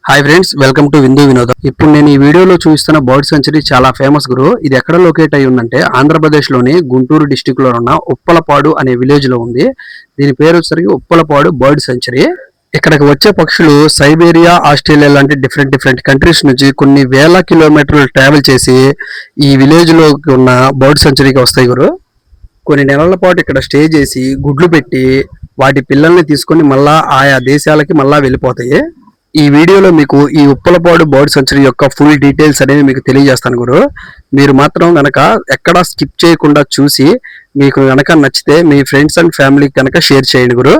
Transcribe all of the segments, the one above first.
Hi friends, welcome to విందు వినోదం. ఇప్పుడు నేను ఈ వీడియోలో చూపిస్తున్న బర్డ్ సెంచరీ చాలా ఫేమస్ గురు. ఇది ఎక్కడ లొకేట్ అయి ఉందంటే ఆంధ్రప్రదేశ్ లోని గుంటూరు డిస్టిక్ లో ఉన్న ఉప్పలపాడు అనే విలేజ్ లో ఉంది. దీని పేరు వచ్చేసరికి ఉప్పలపాడు బర్డ్ సెంచరీ. ఇక్కడికి వచ్చే పక్షులు సైబీరియా, ఆస్ట్రేలియా లాంటి డిఫరెంట్ కంట్రీస్ నుంచి కొన్ని వేల కిలోమీటర్లు ట్రావెల్ చేసి ఈ విలేజ్ లో ఉన్న బర్డ్ సెంచరీకి వస్తాయి గురు. కొన్ని నెలల పాటు ఇక్కడ స్టే చేసి గుడ్లు పెట్టి వాటి పిల్లల్ని తీసుకొని మళ్ళా ఆయా దేశాలకి మళ్ళా వెళ్ళిపోతాయి. ఈ వీడియోలో మీకు ఈ ఉప్పలపాడు బర్డ్ సెంచరీ యొక్క ఫుల్ డీటెయిల్స్ అనేవి మీకు తెలియజేస్తాను గురు. మీరు మాత్రం గనక ఎక్కడా స్కిప్ చేయకుండా చూసి మీకు గనక నచ్చితే మీ ఫ్రెండ్స్ అండ్ ఫ్యామిలీకి కనుక షేర్ చేయండి గురు.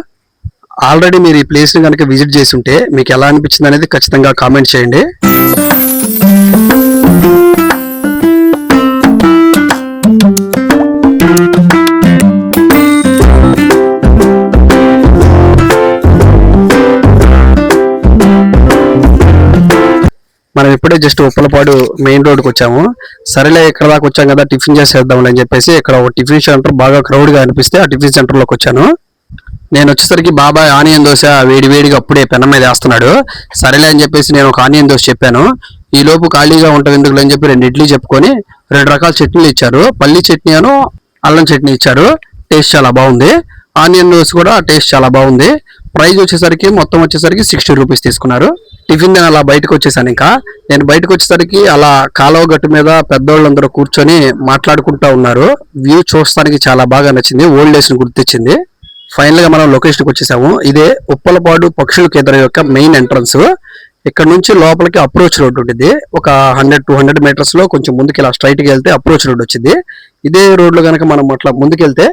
ఆల్రెడీ మీరు ఈ ప్లేస్ని కనుక విజిట్ చేసి ఉంటే మీకు ఎలా అనిపించింది అనేది ఖచ్చితంగా కామెంట్ చేయండి. మనం ఇప్పుడే జస్ట్ ఉప్పలపాడు మెయిన్ రోడ్కి వచ్చాము. సరేలే ఇక్కడ దాకా వచ్చాం కదా, టిఫిన్ చేసేద్దాం అని చెప్పేసి ఇక్కడ ఒక టిఫిన్ సెంటర్ బాగా క్రౌడ్ గా అనిపిస్తే ఆ టిఫిన్ సెంటర్ లోకి వచ్చాను. నేను వచ్చేసరికి బాబాయ్ ఆనియన్ దోశ వేడిగా అప్పుడే పెనం మీద వేస్తున్నాడు. సరేలే అని చెప్పేసి నేను ఒక ఆనియన్ దోశ చెప్పాను. ఈ లోపు ఖాళీగా ఉంటుంది ఎందుకు అని చెప్పి 2 ఇడ్లీ చెప్పుకొని 2 రకాల చట్నీలు ఇచ్చారు. పల్లి చట్నీ అను అల్లం చట్నీ ఇచ్చారు. టేస్ట్ చాలా బాగుంది. ఆనియన్ దోశ కూడా టేస్ట్ చాలా బాగుంది. ప్రైస్ వచ్చేసరికి మొత్తం వచ్చేసరికి 60 రూపీస్ తీసుకున్నారు. టిఫిన్ నేను అలా బయటకు వచ్చేసాను. ఇంకా నేను బయటకు వచ్చేసరికి అలా కాలువ గట్టు మీద పెద్దోళ్ళందరూ కూర్చొని మాట్లాడుకుంటా ఉన్నారు. వ్యూ చూడడానికి చాలా బాగా నచ్చింది. ఓల్డ్ డేస్ ని గుర్తించింది. ఫైనల్ గా మనం లొకేషన్కి వచ్చేసాము. ఇదే ఉప్పలపాడు పక్షుల కేంద్రం యొక్క మెయిన్ ఎంట్రన్స్. ఇక్కడ నుంచి లోపలికి అప్రోచ్ రోడ్ ఉంటుంది. ఒక 100-200 మీటర్స్ లో కొంచెం ముందుకు ఇలా స్ట్రైట్ గా వెళ్తే అప్రోచ్ రోడ్ వచ్చింది. ఇదే రోడ్ లో కనుక మనం అట్లా ముందుకెళ్తే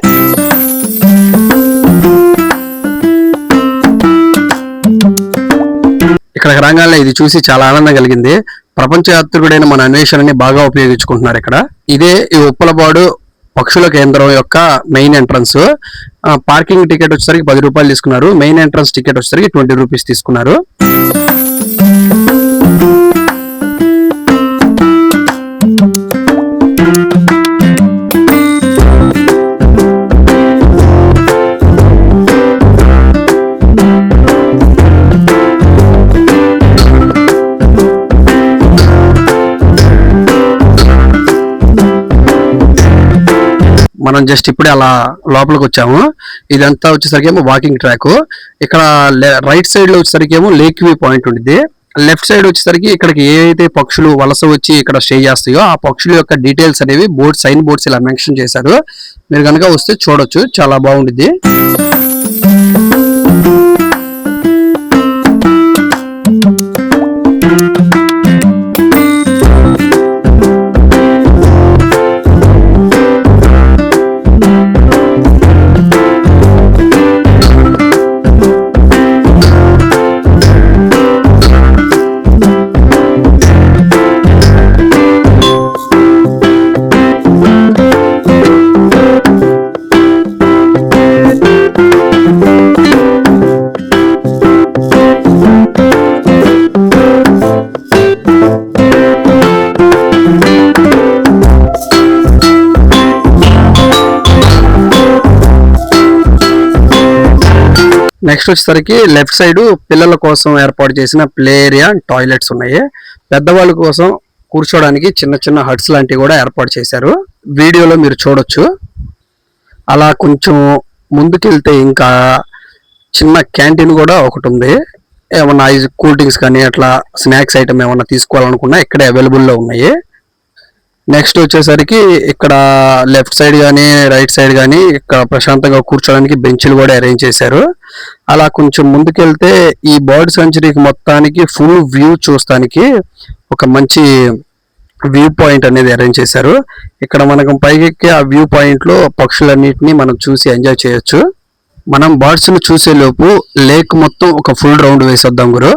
ఇక్కడ రంగాల్లో ఇది చూసి చాలా ఆనందం కలిగింది. ప్రపంచ యాత్రికుడైన మన అన్వేషణని బాగా ఉపయోగించుకుంటున్నారు ఇక్కడ. ఇదే ఈ ఉప్పలపాడు పక్షుల కేంద్రం యొక్క మెయిన్ ఎంట్రన్స్. పార్కింగ్ టికెట్ వచ్చేసరికి 10 రూపాయలు తీసుకున్నారు. మెయిన్ ఎంట్రన్స్ టికెట్ వచ్చేసరికి 20 రూపీస్ తీసుకున్నారు. మనం జస్ట్ ఇప్పుడే అలా లోపలికి వచ్చాము. ఇదంతా వచ్చేసరికి ఏమో వాకింగ్ ట్రాక్. ఇక్కడ రైట్ సైడ్ లో వచ్చేసరికి ఏమో లేక్ వ్యూ పాయింట్ ఉంటుంది. లెఫ్ట్ సైడ్ వచ్చేసరికి ఇక్కడికి ఏవైతే పక్షులు వలస వచ్చి ఇక్కడ స్టే చేస్తాయో ఆ పక్షుల యొక్క డీటెయిల్స్ అనేవి సైన్ బోర్డ్స్ ఇలా మెన్షన్ చేశారు. మీరు కనుక వస్తే చూడొచ్చు, చాలా బాగుంటుంది. నెక్స్ట్ వచ్చేసరికి లెఫ్ట్ సైడ్ పిల్లల కోసం ఏర్పాటు చేసిన ప్లే ఏరియా, టాయిలెట్స్ ఉన్నాయి. పెద్దవాళ్ళ కోసం కూర్చోడానికి చిన్న హట్స్ లాంటివి కూడా ఏర్పాటు చేశారు. వీడియోలో మీరు చూడొచ్చు. అలా కొంచెం ముందుకెళ్తే ఇంకా చిన్న క్యాంటీన్ కూడా ఒకటి ఉంది. ఏమన్నా కూల్ డ్రింక్స్ కానీ అట్లా స్నాక్స్ ఐటమ్ ఏమన్నా తీసుకోవాలనుకున్నా ఇక్కడే అవైలబుల్లో ఉన్నాయి. నెక్స్ట్ వచ్చేసరికి ఇక్కడ లెఫ్ట్ సైడ్ కానీ రైట్ సైడ్ కానీ ఇక్కడ ప్రశాంతంగా కూర్చోడానికి బెంచ్లు కూడా అరేంజ్ చేశారు. అలా కొంచెం ముందుకెళ్తే ఈ బర్డ్ సెంచరీకి మొత్తానికి ఫుల్ వ్యూ చూస్తానికి ఒక మంచి వ్యూ పాయింట్ అనేది అరేంజ్ చేశారు. ఇక్కడ మనకు పైకెక్కి ఆ వ్యూ పాయింట్ లో పక్షులన్నిటిని మనం చూసి ఎంజాయ్ చేయొచ్చు. మనం బర్డ్స్ ను చూసే లోపు లేక్ మొత్తం ఒక ఫుల్ రౌండ్ వేసొద్దాం గురు.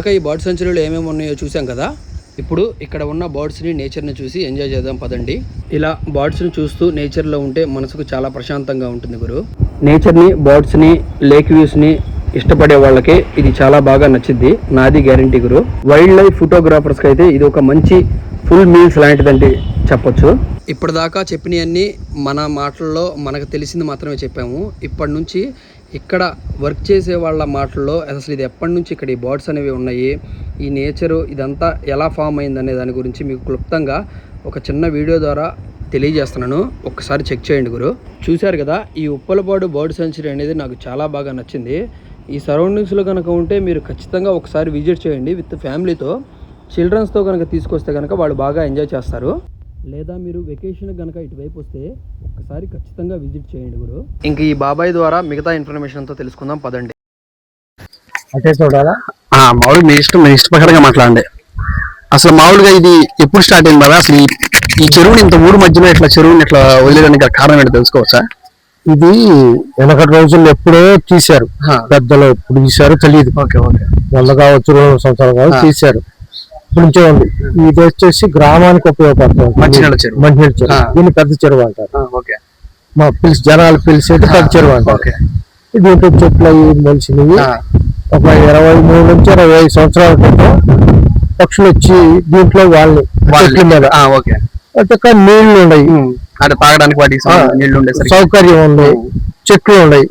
దాకా ఈ బర్డ్ సెంచరీలో ఏమేమి ఉన్నాయో చూసాం కదా. ఇప్పుడు ఇక్కడ ఉన్న బర్డ్స్ని, నేచర్ని చూసి ఎంజాయ్ చేద్దాం పదండి. ఇలా బర్డ్స్ని చూస్తూ నేచర్లో ఉంటే మనసుకు చాలా ప్రశాంతంగా ఉంటుంది గురు. నేచర్ని, బర్డ్స్ని, లేక్ వ్యూస్ని ఇష్టపడే వాళ్ళకి ఇది చాలా బాగా నచ్చింది, నాది గ్యారంటీ గురు. వైల్డ్ లైఫ్ ఫోటోగ్రాఫర్స్కి అయితే ఇది ఒక మంచి ఫుల్ మీల్స్ లాంటిదంటే చెప్పొచ్చు. ఇప్పటిదాకా చెప్పినవన్నీ మన మాటల్లో మనకు తెలిసింది మాత్రమే చెప్పాము. ఇప్పటి నుంచి ఇక్కడ వర్క్ చేసే వాళ్ళ మాటల్లో అసలు ఇది ఎప్పటి నుంచి ఇక్కడ ఈ బర్డ్స్ అనేవి ఉన్నాయి, ఈ నేచరు ఇదంతా ఎలా ఫామ్ అయిందనే దాని గురించి మీకు క్లుప్తంగా ఒక చిన్న వీడియో ద్వారా తెలియజేస్తున్నాను. ఒక్కసారి చెక్ చేయండి గురు. చూశారు కదా, ఈ ఉప్పలపాడు బర్డ్ సెంచరీ అనేది నాకు చాలా బాగా నచ్చింది. ఈ సరౌండింగ్స్లో కనుక ఉంటే మీరు ఖచ్చితంగా ఒకసారి విజిట్ చేయండి విత్ ఫ్యామిలీతో. చిల్డ్రన్స్తో కనుక తీసుకొస్తే కనుక వాళ్ళు బాగా ఎంజాయ్ చేస్తారు. లేదా మీరు వెకేషన్ కనుక ఇటువైపు వస్తే ఒక్కసారి ఖచ్చితంగా విజిట్ చేయండి గురు. ఇంక ఈ బాబాయ్ ద్వారా మిగతా ఇన్ఫర్మేషన్ అంతా తెలుసుకుందాం పదండి. అంటే చూడాలా మామూలుగా మీ ఇష్టం, మీ ఇష్టపరంగా మాట్లాడండి. అసలు మామూలుగా ఇది ఎప్పుడు స్టార్ట్ అయింది కదా? అసలు ఈ చెరువుని ఇంత ఊరు మధ్యలో ఇట్లా చెరువుని ఇట్లా వదిలేదానికి కారణం ఏంటో తెలుసుకోవచ్చా? ఇది వెనకటి రోజుల్లో ఎప్పుడో తీశారు, పెద్దలు ఎప్పుడు తీశారో తెలియదు. ఓకే ఓకే, 100 కావచ్చు 200 సంవత్సరాలు కావచ్చు తీశారు. ఇప్పుడు నుంచే ఉంది. ఇది వచ్చేసి గ్రామానికి ఉపయోగపడుతుంది, మంచినీళ్ళ చెరువు. మంచినీళ్ళ చెరువు. దీన్ని పెద్ద చెరువు అంటారు. ఓకే, మా జనాలు పిలిచేది పెద్ద చెరువు అంటారు. దీంట్లో చెట్లు అవి మొలిచినవి. ఒక 23 నుంచి 25 సంవత్సరాల క్రితం పక్షులు వచ్చి దీంట్లో వాళ్ళని చెట్ల మీద నీళ్లు ఉన్నాయి, తాగడానికి వాటికి నీళ్లు ఉండే సౌకర్యం ఉంది, చెట్లు ఉన్నాయి.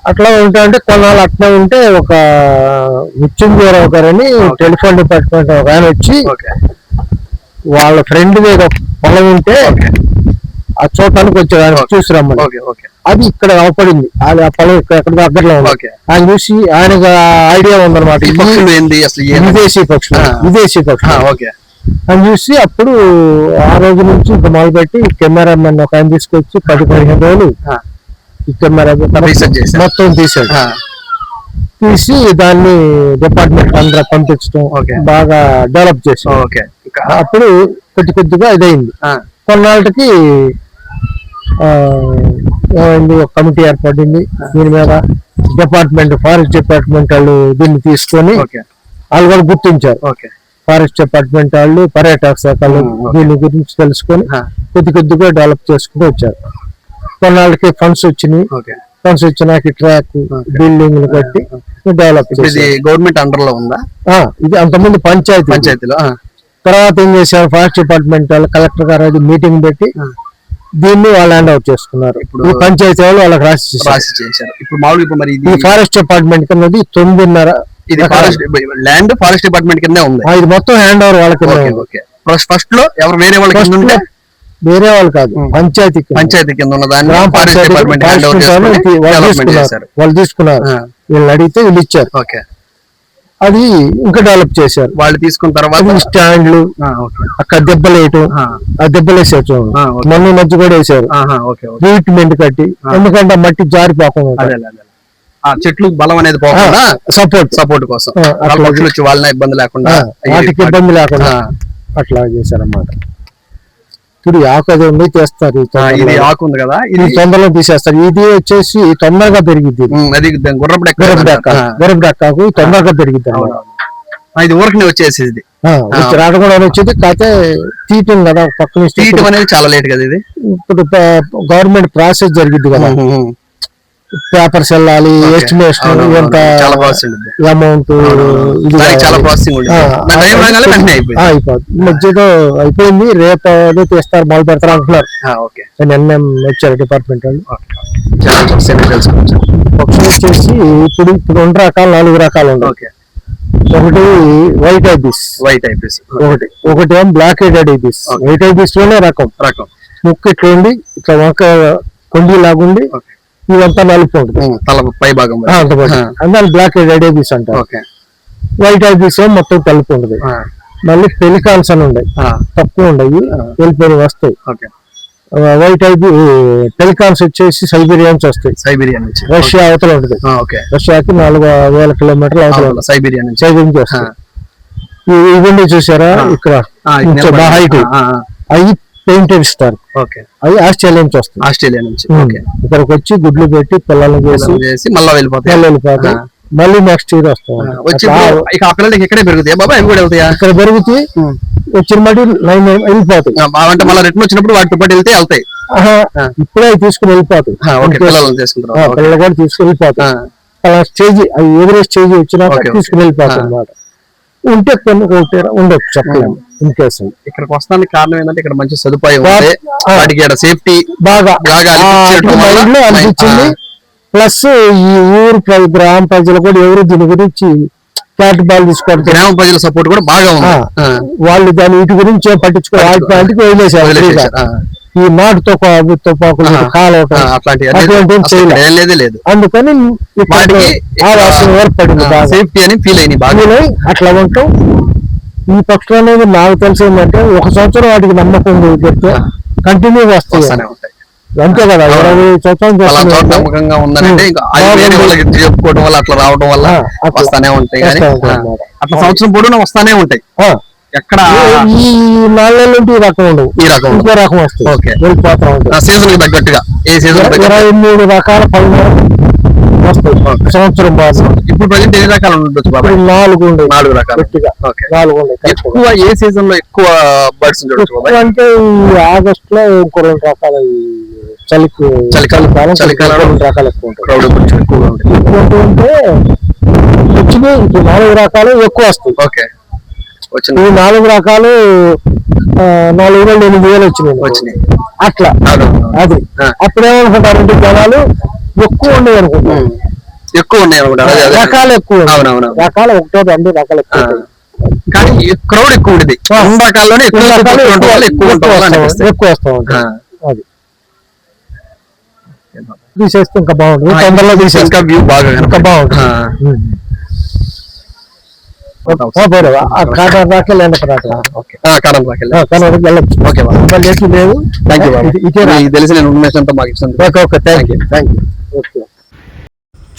అట్లా ఉంటాయంటే కొన్నాళ్ళు అట్లా ఉంటే ఒక మృత్యుంజయరావు గారని టెలిఫోన్ డిపార్ట్మెంట్ ఒక ఆయన వచ్చి వాళ్ళ ఫ్రెండ్ మీద పొలం ఉంటే ఆ చూడటానికి వచ్చాడు. ఆయన చూసి రమ్మని. అది ఇక్కడ అవపడింది, అది ఆ పొలం ఎక్కడ దగ్గరలో ఉంది. ఆయన చూసి ఆయనకు ఐడియా ఉందన్నమాట, విదేశీ పక్షులు అని చూసి అప్పుడు ఆ రోజు నుంచి ఇంకా మొదలుపెట్టి కెమెరామెన్ ఒక ఆయన తీసుకొచ్చి 10-15 రోజులు ఈ కెమెరా మొత్తం తీసాడు. తీసి దాన్ని డిపార్ట్మెంట్ అందరూ పంపించడం, బాగా డెవలప్ చేసాం. అప్పుడు కొద్దిగా ఇదైంది. కొన్నాళ్ళకి ఒక కమిటీ ఏర్పడింది. దీని మీద డిపార్ట్మెంట్, ఫారెస్ట్ డిపార్ట్మెంట్ వాళ్ళు దీన్ని తీసుకొని వాళ్ళు కూడా గుర్తించారు. ఫారెస్ట్ డిపార్ట్మెంట్ వాళ్ళు, పర్యాటక శాఖ దీని గురించి తెలుసుకొని కొద్దిగా డెవలప్ చేసుకుంటూ వచ్చారు. కొన్నాళ్ళకి ఫండ్స్ వచ్చినాయి. ఫండ్స్ వచ్చినాక ట్రాక్, బిల్డింగ్లు కట్టి డెవలప్ చేసి గవర్నమెంట్ అండర్ లో ఉందా? ఇది అంతకుముందు పంచాయతీలో. తర్వాత ఏం చేశారు, ఫారెస్ట్ డిపార్ట్మెంట్ వాళ్ళు కలెక్టర్ గారు అది మీటింగ్ పెట్టి దీన్ని వాళ్ళు హ్యాండ్ అవుట్ చేసుకున్నారు. ఈ పంచాయతీ వాళ్ళు వాళ్ళకి రాసి చేశారు. ఇప్పుడు మామూలుగా మరి ఈ ఫారెస్ట్ డిపార్ట్మెంట్ కింద 9.5 ఇది ల్యాండ్ ఫారెస్ట్ డిపార్ట్మెంట్ కింద ఉంది. ఇది మొత్తం హ్యాండ్ ఓవర్ వాళ్ళకి. ఫస్ట్ లో ఎవరు వేరే వాళ్ళకి, వేరే వాళ్ళు కాదు, పంచాయతీ కింద ఉన్న దాన్ని వాళ్ళు తీసుకున్నారు. వీళ్ళు అడిగితే వీళ్ళు ఇచ్చారు. అది ఇంకా డెవలప్ చేశారు. వాళ్ళు తీసుకున్న తర్వాత స్టాండ్లు, అక్కడ దెబ్బలు వేయటం, ఆ దెబ్బలు వేసేయచ్చు. మొన్న మధ్య కూడా వేసారు ట్రీట్మెంట్ కట్టి, ఎందుకంటే మట్టి జారిపోకుండా చెట్లు బలం అనేది పోకుండా సపోర్ట్ కోసం వాళ్ళని ఇబ్బంది లేకుండా, వాటికి ఇబ్బంది లేకుండా అట్లా చేశారన్నమాట. ఇప్పుడు ఆకు అది ఉండి తీస్తారు. ఇది ఆకు ఉంది కదా, ఇది తొందరలో తీసేస్తారు. ఇది వచ్చేసి తొందరగా పెరిగిద్ది. అది గుర్రపు డెక్కాకు తొందరగా పెరిగిద్ది. ఇది ఊరికి వచ్చేసి రాట కూడా వచ్చేది. కాకపోతే తీయటం కదా, పక్కన తీయటం అనేది చాలా లేట్ కదా. ఇది ఇప్పుడు గవర్నమెంట్ ప్రాసెస్ జరిగిద్ది కదా, పేపర్స్ వెళ్ళాలి, ఎస్టిమేషన్, ఎంత అమౌంట్, మధ్యలో అయిపోయింది. రేపు తీస్తారు, మొదలు పెడతారు అంటున్నారు. ఎన్ఎం వచ్చారు డిపార్ట్మెంట్ వాళ్ళు. పక్షులు వచ్చేసి ఇప్పుడు 2 రకాలు 4 రకాలు ఉన్నాయి. ఒకటి వైట్ ఐబిస్, ఒకటి ఏం black headed ibis. White ibis లోనే రకం ముక్కు ఇట్లా ఉండి ఇట్లా వంక కొండి లాగుండి ఇదంతా నలుపు ఉంటుంది పై భాగం, అందులో బ్లాక్ రెడ్ ఐబిస్ అంటారు. వైట్ ఐబిస్ మొత్తం తెలుపు ఉంటుంది. మళ్ళీ పెలికాన్స్ అని ఉన్నాయి, తక్కువ ఉన్నాయి, వెళ్ళిపోయి వస్తాయి. వైట్ ఐబి పెలికాన్స్ వచ్చేసి సైబీరియన్స్ వస్తాయి. రష్యా అవతల ఉంటుంది. రష్యాకి 4000 కిలోమీటర్లు అవతల సైబీరియా నుంచి వస్తాయి. ఇవన్నీ చూసారా ఇక్కడ హైట్, అవి పెయింటెడ్ స్టార్. అవి ఆస్ట్రేలియా నుంచి వస్తాయి. ఆస్ట్రేలియా నుంచి ఇక్కడికి వచ్చి గుడ్లు పెట్టి పిల్లలు చేసి మళ్ళీ వెళ్ళిపోతాయి. మళ్ళీ నెక్స్ట్ ఇయర్ వస్తాం. వచ్చి ఇక ఆ పిల్లలకి ఇక్కడే పెరుగుతాయి బాబా, అవి కూడా వెళ్తాయా? ఇక్కడ పెరుగుతాయి, వచ్చిన మట్టి లైన్ వెళ్ళిపోతాయి. అంటే మళ్ళీ రిటర్న్ వచ్చినప్పుడు వాటితో పాటు వెళ్తాయి. ఇప్పుడే తీసుకుని వెళ్ళిపోతాయి, పిల్లలు కూడా తీసుకుని వెళ్ళిపోతాయి. అలా స్టేజ్ అది ఎదురే స్టేజ్ వచ్చినాక తీసుకుని వెళ్ళిపోతాయి అన్నమాట. ఉంటే కొన్ని ఉండొచ్చు చెప్పలేము. ఇన్ కేసు ఇక్కడికి వస్తానికి కారణం ఏంటంటే ఇక్కడ మంచి సదుపాయం ఉంది, వాటికి ఇక్కడ సేఫ్టీ బాగా అనిపించింది. ప్లస్ ఈ ఊరు గ్రామ ప్రజలు కూడా ఎవరు దీని గురించి ఫ్లాట్ బాల్ తీసుకోవడం, గ్రామ ప్రజల సపోర్ట్ కూడా బాగా ఉంది. వాళ్ళు దాని వీటి గురించి పట్టించుకోవాలి, వాటి పాయింట్కి వదిలేశారు. ఈ నాటుతో కాలవటం అట్లాంటివి లేదు. అందుకని ఏర్పడింది, సేఫ్టీ అని ఫీల్ అయింది. అట్లా ఉంటాం. ఈ పక్షులు అనేది నాకు తెలిసి ఏంటంటే 1 సంవత్సరం వాటికి నమ్మకం పెడితే కంటిన్యూ వస్తాయి. అంతే కదా, 20 సంవత్సరాలు నమ్మకంగా ఉందంటే చెప్పుకోవడం వల్ల అట్లా రావడం వల్ల వస్తానే ఉంటాయి. అట్లా సంవత్సరం పొడవునా వస్తానే ఉంటాయి. ఎక్కడ ఈ 4 నెలల నుండి ఈ రకం ఉండవు, ఈ రకం ఇంకో రకం వస్తాయి, వెళ్ళిపోతా ఉంటాయి. సీజన్ కి తగ్గట్టుగా ఏ సీజన్ 23 రకాల పళ్ళు వస్తాయి సంవత్సరం బాగా. ఇప్పుడు ప్రజెంట్ ఎన్ని రకాలు ఉండొచ్చు బాబా? 4 ఉండే, 4 రకాలు. 4 ఉండే. ఎక్కువ ఏ సీజన్ లో ఎక్కువ బర్డ్స్ చూడొచ్చు అంటే ఈ ఆగస్ట్ లో ఇంకో 2 రకాల చలికాలం 2 రకాలు ఎక్కువ ఉంటాయి. ఉంటే వచ్చినాయి 4 రకాలు ఎక్కువ వస్తాయి. ఈ 4 రకాలు 4,000-8,000 వచ్చినాయి అట్లా. అది అప్పుడేమనుకుంటారంటే జనాలు ఎక్కువ ఉండేవి అనుకుంటారు, రకాలు ఎక్కువ, రకాలు 1-2 రకాలు ఎక్కువ, కానీ క్రౌడ్ ఎక్కువ ఉండేది. రకాల్లోనే ఎక్కువ వస్తా ఉంటాయి. అది తీసేస్తే ఇంకా బాగుంటుంది, తొందరలో తీసేస్తే ఇంకా వ్యూ బాగా ఇంకా బాగుంటుంది.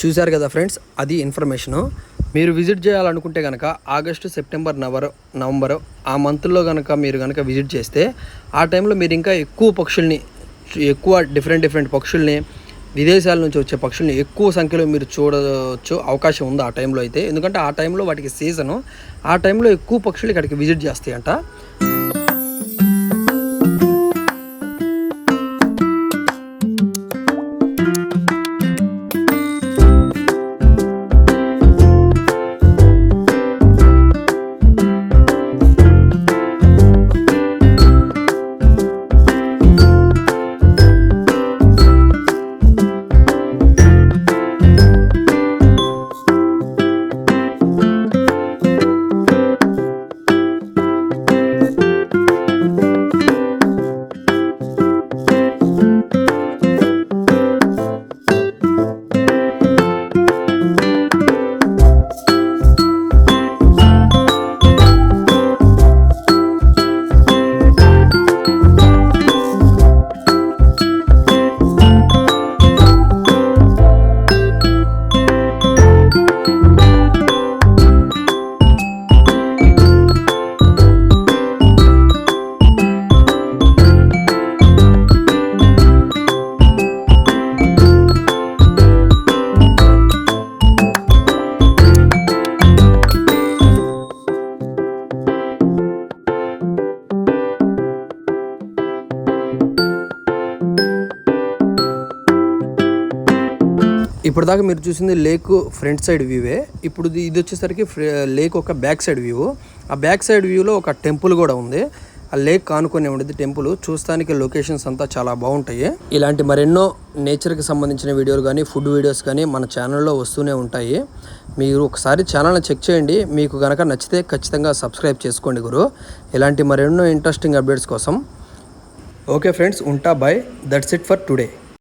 చూశారు కదా ఫ్రెండ్స్, అది ఇన్ఫర్మేషను. మీరు విజిట్ చేయాలనుకుంటే కనుక ఆగస్టు, సెప్టెంబర్, నవంబర్ ఆ మంత్లో కనుక మీరు కనుక విజిట్ చేస్తే ఆ టైంలో మీరు ఇంకా ఎక్కువ డిఫరెంట్ పక్షుల్ని, విదేశాల నుంచి వచ్చే పక్షుల్ని ఎక్కువ సంఖ్యలో మీరు చూడవచ్చు అవకాశం ఉంది ఆ టైంలో అయితే. ఎందుకంటే ఆ టైంలో వాటికి సీజను, ఆ టైంలో ఎక్కువ పక్షులు ఇక్కడికి విజిట్ చేస్తాయంట. ఇప్పుడు దాకా మీరు చూసింది లేక్ ఫ్రంట్ సైడ్ వ్యూవే. ఇప్పుడు ఇది వచ్చేసరికి లేక్ ఒక బ్యాక్ సైడ్ వ్యూ. ఆ బ్యాక్ సైడ్ వ్యూలో ఒక టెంపుల్ కూడా ఉంది. ఆ లేక్ కానుకొని ఉండేది టెంపుల్. చూస్తానికి లొకేషన్స్ అంతా చాలా బాగుంటాయి. ఇలాంటి మరెన్నో నేచర్కి సంబంధించిన వీడియోలు కానీ ఫుడ్ వీడియోస్ కానీ మన ఛానల్లో వస్తూనే ఉంటాయి. మీరు ఒకసారి ఛానల్ని చెక్ చేయండి. మీకు కనుక నచ్చితే ఖచ్చితంగా సబ్స్క్రైబ్ చేసుకోండి గురు. ఇలాంటి మరెన్నో ఇంట్రెస్టింగ్ అప్డేట్స్ కోసం. ఓకే ఫ్రెండ్స్, ఉంటా. Bye. That's it for today.